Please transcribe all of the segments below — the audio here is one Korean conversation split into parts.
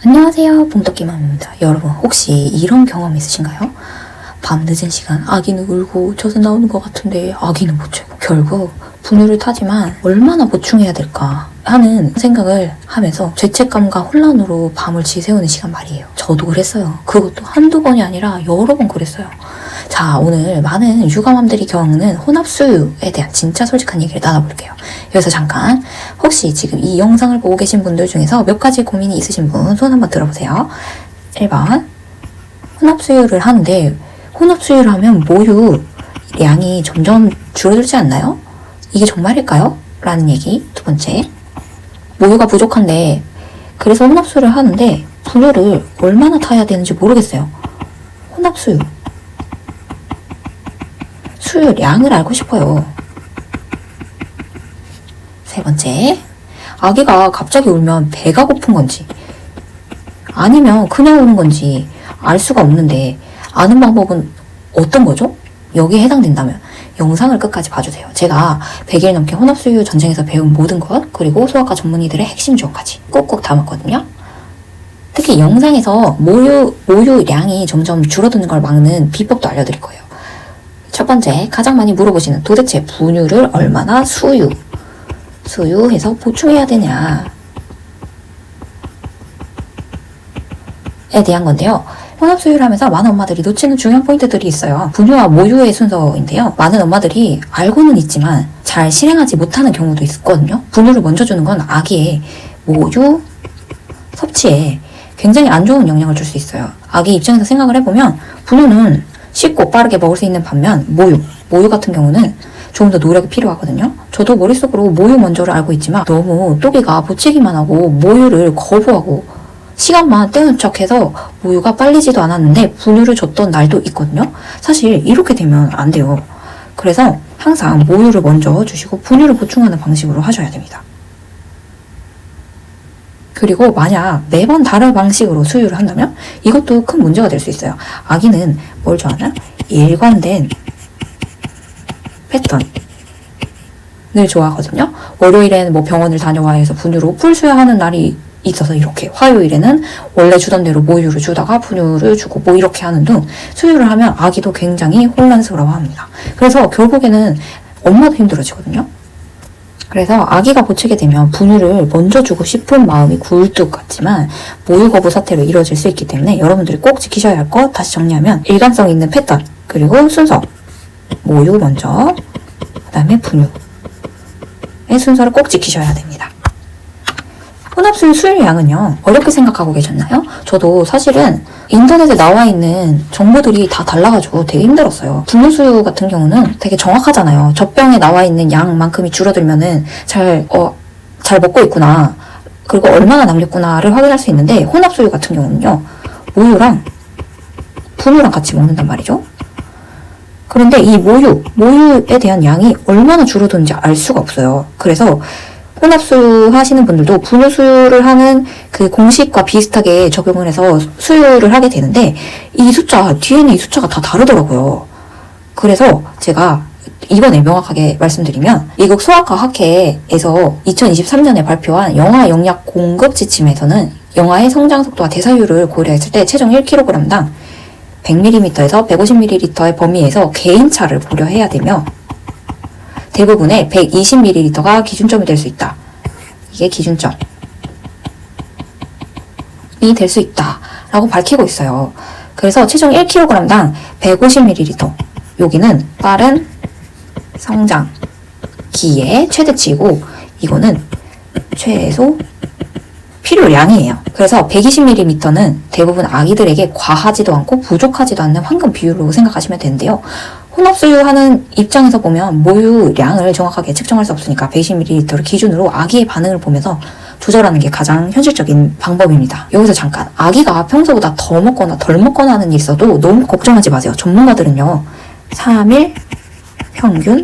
안녕하세요, 봉떡기맘입니다. 여러분 혹시 이런 경험 있으신가요? 밤 늦은 시간 아기는 울고 젖은 나오는 것 같은데 아기는 못 재고 결국 분유를 타지만 얼마나 보충해야 될까 하는 생각을 하면서 죄책감과 혼란으로 밤을 지새우는 시간 말이에요. 저도 그랬어요. 그것도 한두 번이 아니라 여러 번 그랬어요. 자, 오늘 많은 육아맘들이 겪는 혼합수유에 대한 진짜 솔직한 얘기를 나눠볼게요. 여기서 잠깐 혹시 지금 이 영상을 보고 계신 분들 중에서 몇 가지 고민이 있으신 분 손 한번 들어보세요. 1번 혼합수유를 하는데 혼합수유를 하면 모유 양이 점점 줄어들지 않나요? 이게 정말일까요? 라는 얘기. 두 번째, 모유가 부족한데 그래서 혼합수유를 하는데 분유를 얼마나 타야 되는지 모르겠어요. 혼합수유 수유량을 알고 싶어요. 세 번째, 아기가 갑자기 울면 배가 고픈 건지 아니면 그냥 우는 건지 알 수가 없는데 아는 방법은 어떤 거죠? 여기에 해당된다면 영상을 끝까지 봐주세요. 제가 100일 넘게 혼합수유 전쟁에서 배운 모든 것 그리고 소아과 전문의들의 핵심 조언까지 꾹꾹 담았거든요. 특히 영상에서 모유량이 점점 줄어드는 걸 막는 비법도 알려드릴 거예요. 첫 번째, 가장 많이 물어보시는 도대체 분유를 얼마나 수유해서 보충해야 되냐에 대한 건데요. 혼합수유를 하면서 많은 엄마들이 놓치는 중요한 포인트들이 있어요. 분유와 모유의 순서인데요. 많은 엄마들이 알고는 있지만 잘 실행하지 못하는 경우도 있거든요. 분유를 먼저 주는 건 아기의 모유 섭취에 굉장히 안 좋은 영향을 줄 수 있어요. 아기 입장에서 생각을 해보면 분유는 쉽고 빠르게 먹을 수 있는 반면 모유 같은 경우는 조금 더 노력이 필요하거든요. 저도 머릿속으로 모유 먼저를 알고 있지만 너무 또기가 보채기만 하고 모유를 거부하고 시간만 때우는 척해서 모유가 빨리지도 않았는데 분유를 줬던 날도 있거든요. 사실 이렇게 되면 안 돼요. 그래서 항상 모유를 먼저 주시고 분유를 보충하는 방식으로 하셔야 됩니다. 그리고 만약 매번 다른 방식으로 수유를 한다면 이것도 큰 문제가 될 수 있어요. 아기는 뭘 좋아하나? 일관된 패턴을 좋아하거든요. 월요일에는 뭐 병원을 다녀와 해서 분유로 풀수유하는 날이 있어서 이렇게, 화요일에는 원래 주던 대로 모유를 주다가 분유를 주고 뭐 이렇게 하는 등 수유를 하면 아기도 굉장히 혼란스러워합니다. 그래서 결국에는 엄마도 힘들어지거든요. 그래서 아기가 보채게 되면 분유를 먼저 주고 싶은 마음이 굴뚝 같지만 모유 거부 사태로 이루어질 수 있기 때문에 여러분들이 꼭 지키셔야 할 것 다시 정리하면 일관성 있는 패턴 그리고 순서 모유 먼저 그 다음에 분유의 순서를 꼭 지키셔야 됩니다. 혼합수유 수유량은요 어렵게 생각하고 계셨나요? 저도 사실은 인터넷에 나와 있는 정보들이 다 달라가지고 되게 힘들었어요. 분유수유 같은 경우는 되게 정확하잖아요. 젖병에 나와 있는 양만큼이 줄어들면은 잘 먹고 있구나 그리고 얼마나 남겼구나를 확인할 수 있는데 혼합수유 같은 경우는요 모유랑 분유랑 같이 먹는단 말이죠. 그런데 이 모유에 대한 양이 얼마나 줄어드는지 알 수가 없어요. 그래서 혼합수유 하시는 분들도 분유수유를 하는 그 공식과 비슷하게 적용을 해서 수유를 하게 되는데 이 숫자, 뒤에는 이 숫자가 다 다르더라고요. 그래서 제가 이번에 명확하게 말씀드리면 미국 소아과 학회에서 2023년에 발표한 영아 영약 공급 지침에서는 영아의 성장 속도와 대사율을 고려했을 때 체중 1kg당 100ml에서 150ml의 범위에서 개인차를 고려해야 되며 대부분의 120ml가 기준점이 될 수 있다. 이게 기준점이 될 수 있다 라고 밝히고 있어요. 그래서 체중 1kg당 150ml 여기는 빠른 성장기의 최대치이고 이거는 최소 필요량이에요. 그래서 120ml는 대부분 아기들에게 과하지도 않고 부족하지도 않는 황금 비율로 생각하시면 되는데요. 혼합수유하는 입장에서 보면 모유량을 정확하게 측정할 수 없으니까 120ml를 기준으로 아기의 반응을 보면서 조절하는 게 가장 현실적인 방법입니다. 여기서 잠깐, 아기가 평소보다 더 먹거나 덜 먹거나 하는 일이 있어도 너무 걱정하지 마세요. 전문가들은요 3일 평균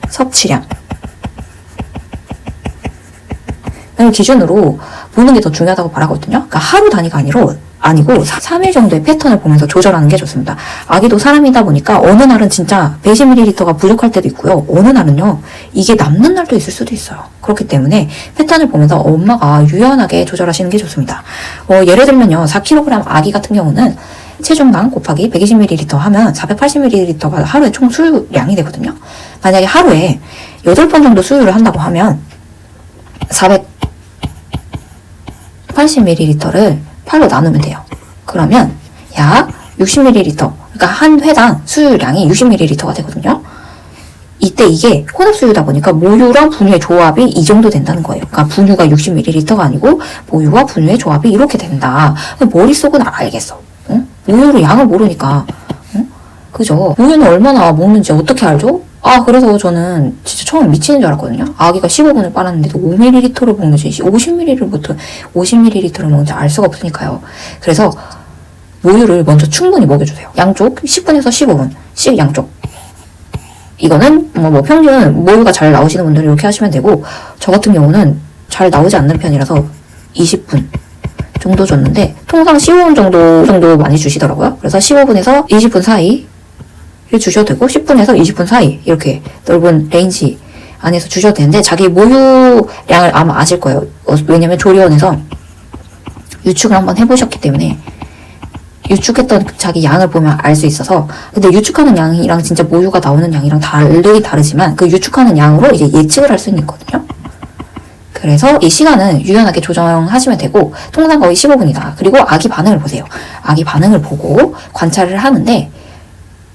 섭취량을 기준으로 보는 게 더 중요하다고 말하거든요. 그러니까 하루 단위가 아니라 아니고 3일 정도의 패턴을 보면서 조절하는 게 좋습니다. 아기도 사람이다 보니까 어느 날은 진짜 120ml가 부족할 때도 있고요. 어느 날은요, 이게 남는 날도 있을 수도 있어요. 그렇기 때문에 패턴을 보면서 엄마가 유연하게 조절하시는 게 좋습니다. 예를 들면요, 4kg 아기 같은 경우는 체중당 곱하기 120ml 하면 480ml가 하루에 총 수유량이 되거든요. 만약에 하루에 8번 정도 수유를 한다고 하면 480ml를 8로 나누면 돼요. 그러면 약 60ml, 그러니까 한 회당 수유량이 60ml가 되거든요. 이때 이게 혼합수유다 보니까 모유랑 분유의 조합이 이 정도 된다는 거예요. 그러니까 분유가 60ml가 아니고 모유와 분유의 조합이 이렇게 된다. 머릿속은 알겠어. 응? 모유를 양을 모르니까. 응? 그죠? 모유는 얼마나 먹는지 어떻게 알죠? 그래서 저는 진짜 처음 미치는 줄 알았거든요. 아기가 15분을 빨았는데도 5ml를 먹는지 50ml를 먹는지 알 수가 없으니까요. 그래서 모유를 먼저 충분히 먹여주세요. 양쪽 10분에서 15분씩 양쪽. 이거는 뭐 평균 모유가 잘 나오시는 분들은 이렇게 하시면 되고, 저 같은 경우는 잘 나오지 않는 편이라서 20분 정도 줬는데 통상 15분 정도 많이 주시더라고요. 그래서 15분에서 20분 사이 주셔도 되고 10분에서 20분 사이 이렇게 넓은 레인지 안에서 주셔도 되는데, 자기 모유량을 아마 아실 거예요. 왜냐면 조리원에서 유축을 한번 해보셨기 때문에 유축했던 자기 양을 보면 알 수 있어서. 근데 유축하는 양이랑 진짜 모유가 나오는 양이랑 다르지만 그 유축하는 양으로 이제 예측을 할 수는 있거든요. 그래서 이 시간은 유연하게 조정하시면 되고, 통상 거의 15분이다. 그리고 아기 반응을 보세요. 아기 반응을 보고 관찰을 하는데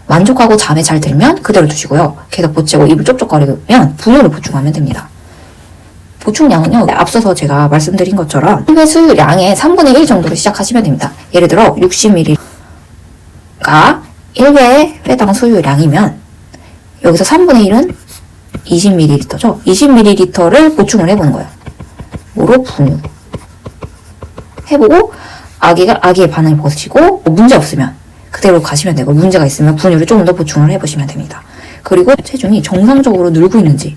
만족하고 잠에 잘 들면 그대로 두시고요. 계속 보채고 입을 쪽쪽거리면 분유를 보충하면 됩니다. 보충량은요, 앞서서 제가 말씀드린 것처럼 1회 수유량의 3분의 1 정도로 시작하시면 됩니다. 예를 들어 60ml가 1회 회당 수유량이면 여기서 3분의 1은 20ml죠. 20ml를 보충을 해보는 거예요. 뭐로? 분유. 해보고 아기의 반응을 보시고 문제 없으면 그대로 가시면 되고, 문제가 있으면 분유를 조금 더 보충을 해보시면 됩니다. 그리고 체중이 정상적으로 늘고 있는지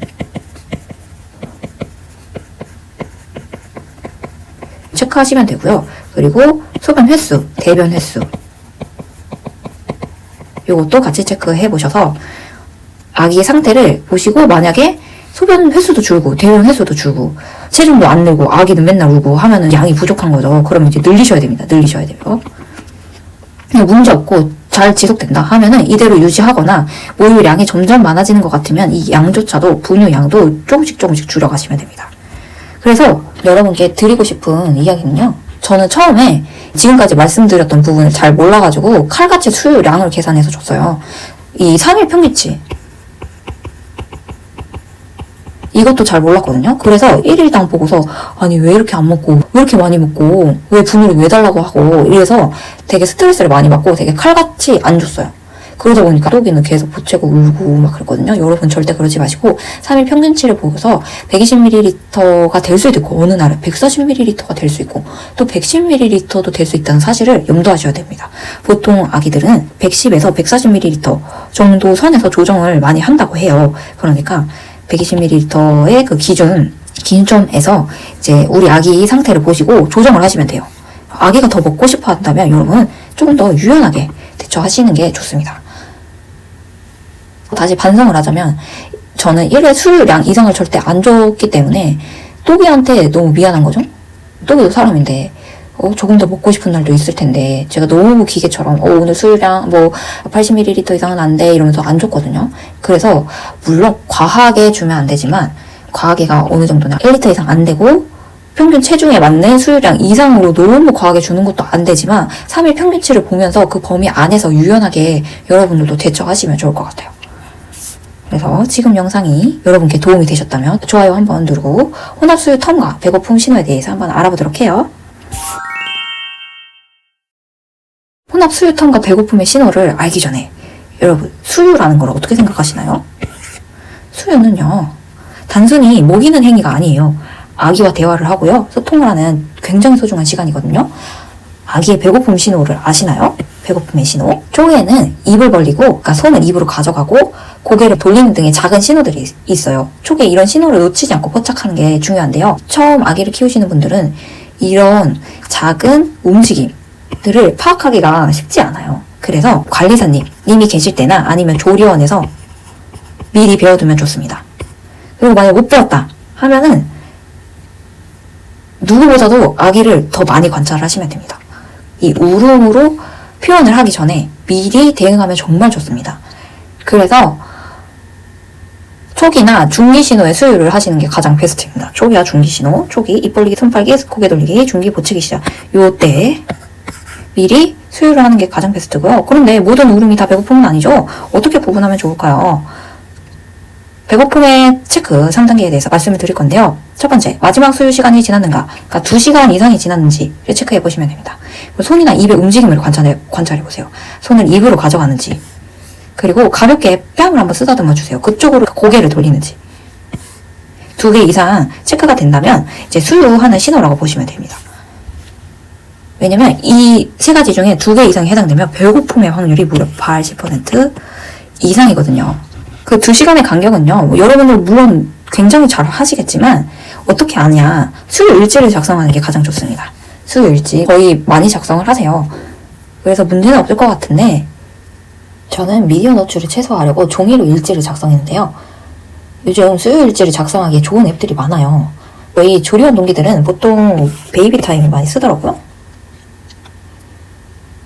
체크하시면 되고요. 그리고 소변 횟수, 대변 횟수 이것도 같이 체크해 보셔서 아기의 상태를 보시고, 만약에 소변 횟수도 줄고 대변 횟수도 줄고 체중도 안 늘고 아기는 맨날 울고 하면은 양이 부족한 거죠. 그러면 이제 늘리셔야 됩니다. 늘리셔야 돼요. 문제 없고 잘 지속된다 하면은 이대로 유지하거나, 모유량이 점점 많아지는 것 같으면 이 양조차도 분유 양도 조금씩 줄여가시면 됩니다. 그래서 여러분께 드리고 싶은 이야기는요, 저는 처음에 지금까지 말씀드렸던 부분을 잘 몰라가지고 칼같이 수유량을 계산해서 줬어요. 이 3일 평균치 이것도 잘 몰랐거든요. 그래서 1일당 보고서 아니 왜 이렇게 안 먹고 왜 이렇게 많이 먹고 왜 분유를 왜 달라고 하고 이래서 되게 스트레스를 많이 받고 되게 칼같이 안 줬어요. 그러다 보니까 또기는 계속 보채고 울고 막 그랬거든요. 여러분 절대 그러지 마시고 3일 평균치를 보고서 120ml가 될 수도 있고, 어느 날은 140ml가 될 수 있고 또 110ml도 될 수 있다는 사실을 염두하셔야 됩니다. 보통 아기들은 110에서 140ml 정도 선에서 조정을 많이 한다고 해요. 그러니까 120ml의 그 기준점에서 이제 우리 아기 상태를 보시고 조정을 하시면 돼요. 아기가 더 먹고 싶어 한다면 여러분 조금 더 유연하게 대처하시는 게 좋습니다. 다시 반성을 하자면 저는 1회 수유량 이상을 절대 안 줬기 때문에 또기한테 너무 미안한 거죠. 또기도 사람인데 조금 더 먹고 싶은 날도 있을 텐데 제가 너무 기계처럼 오늘 수유량 뭐 80ml 이상은 안 돼 이러면서 안 줬거든요. 그래서 물론 과하게 주면 안 되지만, 과하게가 어느 정도냐 1리터 이상 안 되고 평균 체중에 맞는 수유량 이상으로 너무 과하게 주는 것도 안 되지만 3일 평균치를 보면서 그 범위 안에서 유연하게 여러분들도 대처하시면 좋을 것 같아요. 그래서 지금 영상이 여러분께 도움이 되셨다면 좋아요 한번 누르고 혼합수유 텀과 배고픔 신호에 대해서 한번 알아보도록 해요. 혼합수유 텀과 배고픔의 신호를 알기 전에 여러분, 수유라는 걸 어떻게 생각하시나요? 수유는요, 단순히 먹이는 행위가 아니에요. 아기와 대화를 하고요, 소통을 하는 굉장히 소중한 시간이거든요. 아기의 배고픔 신호를 아시나요? 배고픔의 신호. 초기에는 입을 벌리고, 그러니까 손을 입으로 가져가고 고개를 돌리는 등의 작은 신호들이 있어요. 초기에 이런 신호를 놓치지 않고 포착하는 게 중요한데요. 처음 아기를 키우시는 분들은 이런 작은 움직임, 들을 파악하기가 쉽지 않아요. 그래서 관리사님이 계실 때나 아니면 조리원에서 미리 배워두면 좋습니다. 그리고 만약 못 배웠다 하면은 누구보다도 아기를 더 많이 관찰하시면 됩니다. 이 울음으로 표현을 하기 전에 미리 대응하면 정말 좋습니다. 그래서 초기나 중기 신호의 수유를 하시는 게 가장 베스트입니다. 초기와 중기 신호, 초기, 입 벌리기, 손 빨기, 고개 돌리기, 중기, 보치기 시작. 요때 미리 수유를 하는 게 가장 베스트고요. 그런데 모든 울음이 다 배고픔은 아니죠. 어떻게 구분하면 좋을까요? 배고픔의 체크 3단계에 대해서 말씀을 드릴 건데요. 첫 번째, 마지막 수유 시간이 지났는가, 그러니까 2시간 이상이 지났는지를 체크해 보시면 됩니다. 손이나 입의 움직임을 관찰해 보세요. 손을 입으로 가져가는지, 그리고 가볍게 뺨을 한번 쓰다듬어 주세요. 그쪽으로 고개를 돌리는지. 2개 이상 체크가 된다면 이제 수유하는 신호라고 보시면 됩니다. 왜냐면 이 3가지 중에 2개 이상이 해당되면 배고픔의 확률이 무려 80% 이상이거든요. 그 2시간의 간격은요, 여러분들 물론 굉장히 잘 하시겠지만 어떻게 아냐, 수유 일지를 작성하는 게 가장 좋습니다. 수유 일지 거의 많이 작성을 하세요. 그래서 문제는 없을 것 같은데, 저는 미디어 노출을 최소화하려고 종이로 일지를 작성했는데요. 요즘 수유 일지를 작성하기에 좋은 앱들이 많아요. 저희 조리원 동기들은 보통 베이비 타임을 많이 쓰더라고요.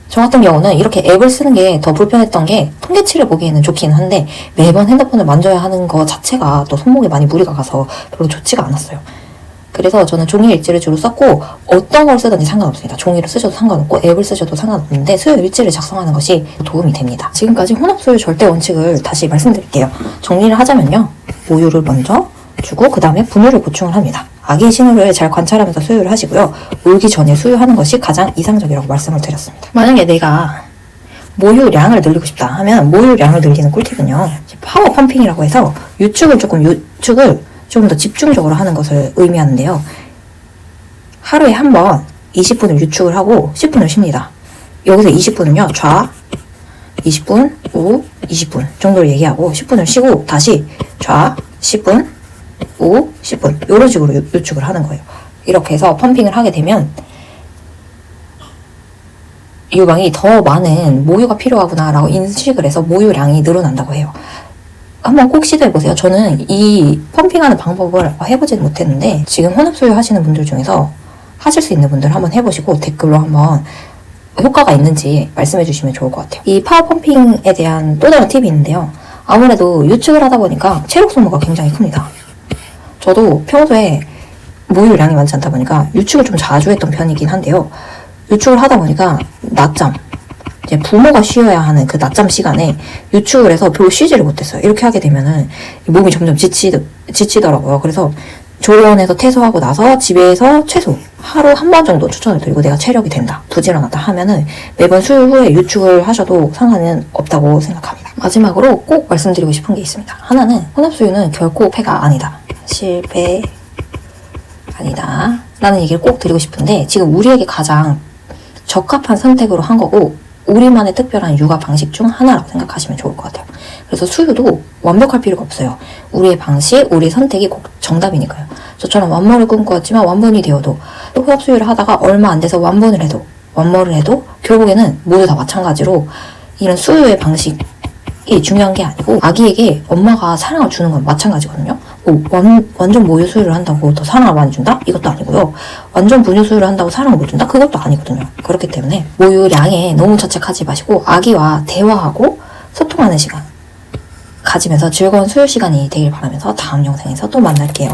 저 같은 경우는 이렇게 앱을 쓰는 게 더 불편했던 게 통계치를 보기에는 좋긴 한데 매번 핸드폰을 만져야 하는 거 자체가 또 손목에 많이 무리가 가서 별로 좋지가 않았어요. 그래서 저는 종이 일지를 주로 썼고 어떤 걸 쓰든지 상관없습니다. 종이를 쓰셔도 상관없고 앱을 쓰셔도 상관없는데 수요 일지를 작성하는 것이 도움이 됩니다. 지금까지 혼합수유 절대 원칙을 다시 말씀드릴게요. 정리를 하자면요. 모유를 먼저 주고 그 다음에 분유를 보충을 합니다. 아기의 신호를 잘 관찰하면서 수유를 하시고요. 울기 전에 수유하는 것이 가장 이상적이라고 말씀을 드렸습니다. 만약에 내가 모유량을 늘리고 싶다 하면 모유량을 늘리는 꿀팁은요. 파워 펌핑이라고 해서 유축을 조금 더 집중적으로 하는 것을 의미하는데요. 하루에 한 번 20분을 유축을 하고 10분을 쉽니다. 여기서 20분은요. 좌, 20분, 우, 20분 정도를 얘기하고 10분을 쉬고 다시 좌, 10분, 우, 10분 이런 식으로 유축을 하는 거예요. 이렇게 해서 펌핑을 하게 되면 유방이 더 많은 모유가 필요하구나 라고 인식을 해서 모유량이 늘어난다고 해요. 한번 꼭 시도해보세요. 저는 이 펌핑하는 방법을 해보지는 못했는데 지금 혼합수유 하시는 분들 중에서 하실 수 있는 분들 한번 해보시고 댓글로 한번 효과가 있는지 말씀해 주시면 좋을 것 같아요. 이 파워 펌핑에 대한 또 다른 팁이 있는데요. 아무래도 유축을 하다 보니까 체력 소모가 굉장히 큽니다. 저도 평소에 모유량이 많지 않다 보니까 유축을 좀 자주 했던 편이긴 한데요. 유축을 하다 보니까 낮잠, 이제 부모가 쉬어야 하는 그 낮잠 시간에 유축을 해서 별로 쉬지를 못했어요. 이렇게 하게 되면은 몸이 점점 지치더라고요. 그래서 조리원에서 퇴소하고 나서 집에서 최소 하루 한 번 정도 추천을 드리고 내가 체력이 된다, 부지런하다 하면은 매번 수유 후에 유축을 하셔도 상관은 없다고 생각합니다. 마지막으로 꼭 말씀드리고 싶은 게 있습니다. 하나는 혼합수유는 결코 폐가 아니다. 실패 아니다. 라는 얘기를 꼭 드리고 싶은데 지금 우리에게 가장 적합한 선택으로 한 거고 우리만의 특별한 육아 방식 중 하나라고 생각하시면 좋을 것 같아요. 그래서 수유도 완벽할 필요가 없어요. 우리의 방식, 우리의 선택이 꼭 정답이니까요. 저처럼 완모를 꿈꾸었지만 완본이 되어도 또 혼합수유를 하다가 얼마 안 돼서 완본을 해도 완모를 해도 결국에는 모두 다 마찬가지로 이런 수유의 방식이 중요한 게 아니고 아기에게 엄마가 사랑을 주는 건 마찬가지거든요. 완전 모유 수유를 한다고 더 사랑을 많이 준다? 이것도 아니고요. 완전 분유 수유를 한다고 사랑을 못 준다? 그것도 아니거든요. 그렇기 때문에 모유량에 너무 자책하지 마시고 아기와 대화하고 소통하는 시간 가지면서 즐거운 수유 시간이 되길 바라면서 다음 영상에서 또 만날게요.